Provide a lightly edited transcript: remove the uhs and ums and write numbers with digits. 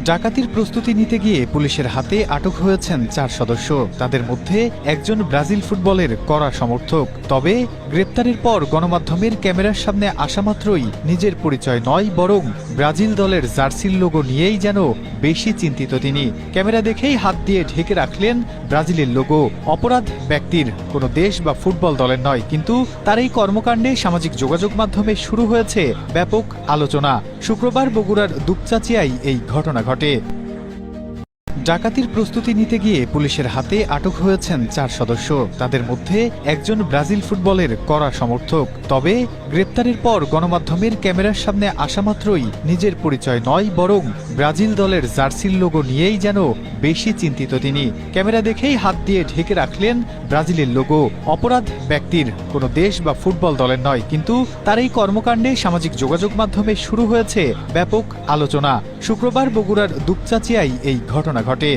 ডাকাতির প্রস্তুতি নিতে গিয়ে পুলিশের হাতে আটক হয়েছেন ৪ সদস্য। তাদের মধ্যে একজন ব্রাজিল ফুটবলের কড়া সমর্থক। তবে গ্রেপ্তারের পর গণমাধ্যমের ক্যামেরার সামনে আসা মাত্রই নিজের পরিচয় নয়, বরং ব্রাজিল দলের জার্সির লোগো নিয়েই যেন বেশি চিন্তিত তিনি। ক্যামেরা দেখেই হাত দিয়ে ঢেকে রাখলেন ব্রাজিলের লোগো। অপরাধ ব্যক্তির, কোনো দেশ বা ফুটবল দলের নয়, কিন্তু তার এই কর্মকাণ্ডে সামাজিক যোগাযোগ মাধ্যমে শুরু হয়েছে ব্যাপক আলোচনা। শুক্রবার বগুড়ার দুপচাচিয়ায় এই ঘটনা ঘটে। ডাকাতির প্রস্তুতি নিতে গিয়ে পুলিশের হাতে আটক হয়েছেন ৪ সদস্য। তাদের মধ্যে একজন ব্রাজিল ফুটবলের কড়া সমর্থক। তবে গ্রেপ্তারের পর গণমাধ্যমের ক্যামেরার সামনে আসা মাত্রই নিজের পরিচয় নয়, বরং ব্রাজিল দলের জার্সির লোগো নিয়েই যেন বেশি চিন্তিত তিনি। ক্যামেরা দেখেই হাত দিয়ে ঢেকে রাখলেন ব্রাজিলের লোগো। অপরাধ ব্যক্তির, কোনো দেশ বা ফুটবল দলের নয়, কিন্তু তার এই কর্মকাণ্ডে সামাজিক যোগাযোগ মাধ্যমে শুরু হয়েছে ব্যাপক আলোচনা। শুক্রবার বগুড়ার দুপচাচিয়ায় এই ঘটনা ঘটে।